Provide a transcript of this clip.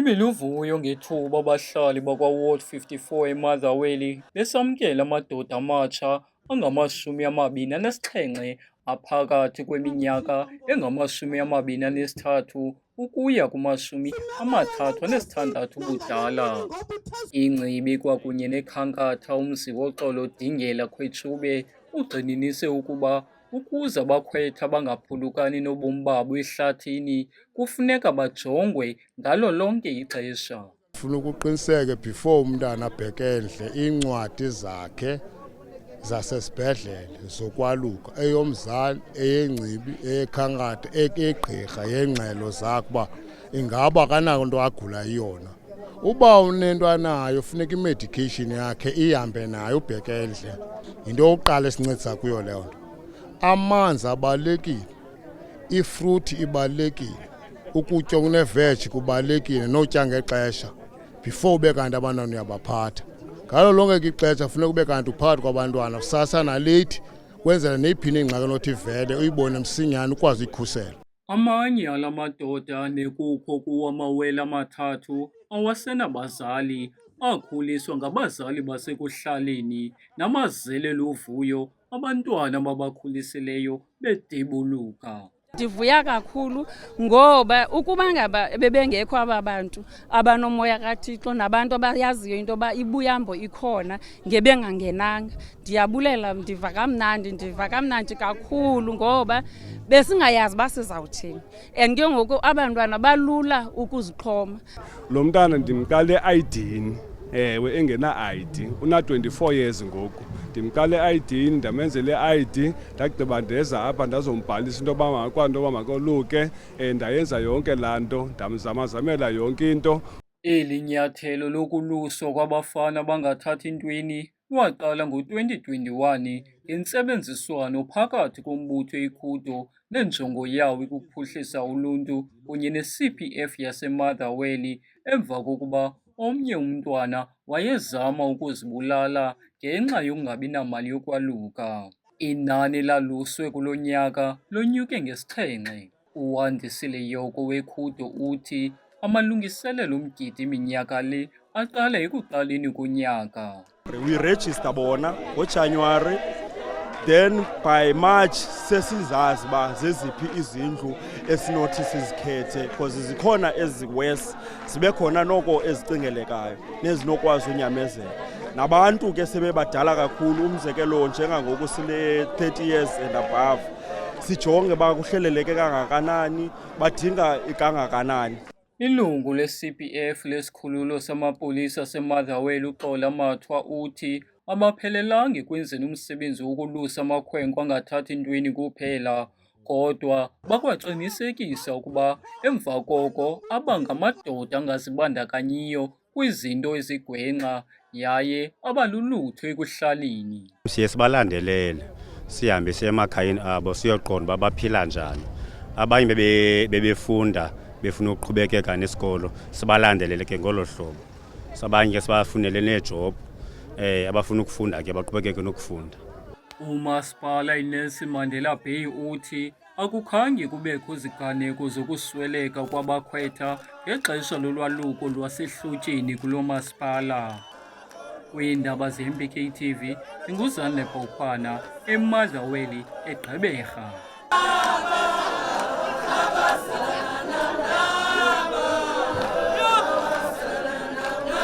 Ibiluvuyo ngethuba abahlali bakwa-Ward 54 eMotherwell besamkela amadoda amatsha angama-27 aphakathi kweminyaka engama-23 ukuya kuma-36 ubudala. Ingcibi kwakunye nekhankatha umzi woxolo Dingela Khwetshube ugxininise ukuba ukuze abakhwetha bangaphulukani nobomi babo ehlathini kufuneka bajongwe ngalo lonke ixesha. Funa ukuqiniseke before umntana abhekendle iincwadi zakhe zasesibhedlele zokwaluka, eyomzali, eyengcibi, eyekhankatha, eyegqirha, yeengxelo zakhe uba ingaba akananto agula yona. Uba unento anayo funeka imedication yakhe ihambe nayo ubhekendle. Yinto yokuqala esincedisa kuyo leyo nto. Amanzi abalulekile, ifruthi ibalulekile, ukutya okuneveji kubalulekile, notya ngexesha before ube kanti abantwana uyabaphatha. Ngalo lonke ixesha funeka ube kanti uphakathi kwabantwana kusasa naleyithi kwenzela neyiphinde ingxaki nothi ivele uyibone msinyane ukwazi uyikhusela. Amanye ala madoda nekukho kuwo amawele amathathu awasenabazali akhuliswa ngabazali basekuhlaleni namazele luvuyo abantwana babakhulisileyo bedebuluka. Ndivuya kakhulu ngoba ukuba ngaba bebengekho aba bantu abanomoya kaThixo nabantu abayaziyo into yoba ibuyambo ikhona ngebengangenanga. Ndiyabulela, ndiva kamnandi kakhulu ngoba besingayazi uba sizawuthini, and ke ngoku abantwana balula ukuzixhoma. Lo mntana ndimqale ID-ni, ewe engena-ID, una-24 years ngoku. Ndimqale ID-ni, ndamenzela i-ID, ndagqiba ndeza apha ndazombhalisa into yoba makakwazi into yoba makoluke, ndayenza yonke laa nto, ndamzamazamela yonke into. Eli nyathelo lokuluswa kwabafana abangathathi ntweni lwaqala ngo-2021 ngentsebenziswano phakathi kombutho iKhudo nenjongo yawo ikuphuhlisa uluntu kunye ne-CPF yaseMotherwell emva kokuba omnye umntwana wayezama ukuzibulala ngenxa yokungabi namali yokwaluka. Inani laluswe kulo nyaka lonyuke nge-7. uWandisile Yoko weKhudo uthi amalungiselelo omgidi iminyaka le aqala ekuqaleni konyaka. We register bona ngoJanuary, then by March sesizazi ba zeziphi izindlu esinothi sizikhethe because zikhona eziwest, sibe khona noko ezicingelekayo nezinokwazi unyamezela. Nabantu ke sebebadala kakhulu, umzekelo njengangoku sile 30 years and above, sijonge ba kuhleleleke kangakanani, badinga ikangakanani. Ilungu le-CPF lesikhululo samapolisa seMotherwell uXola Mathwa uthi abaphelelanga ekwenzeni umsebenzi wokulusa amakhwenkwe angathathi ntweni kuphela, kodwa bakwaqinisekisa ukuba emva koko abangamadoda angazibandakanyiyo kwizinto ezigwenxa yaye abalulutho ekuhlaleni. Siye sibalandelele, sihambe siye emakhayeni abo siyoqonda uba baphila njani. Abanye bebefunda befuna ukuqhubekeka nesikolo, sibalandelele ke ngolo hlobo. Sabanye ke sibafunele nejob, abafuna ukufunda ke baqhubekeke nokufunda. Umasipala iNelson Mandela Bay uthi akukhange kubekho ziganeko zokusweleka kwabakhwetha ngexesha lolwaluko lwasehlotyeni kulo masipala. Kwiindaba ze-MBK TV, ndinguzanele Bhauphana eMotherwell eGqeberha.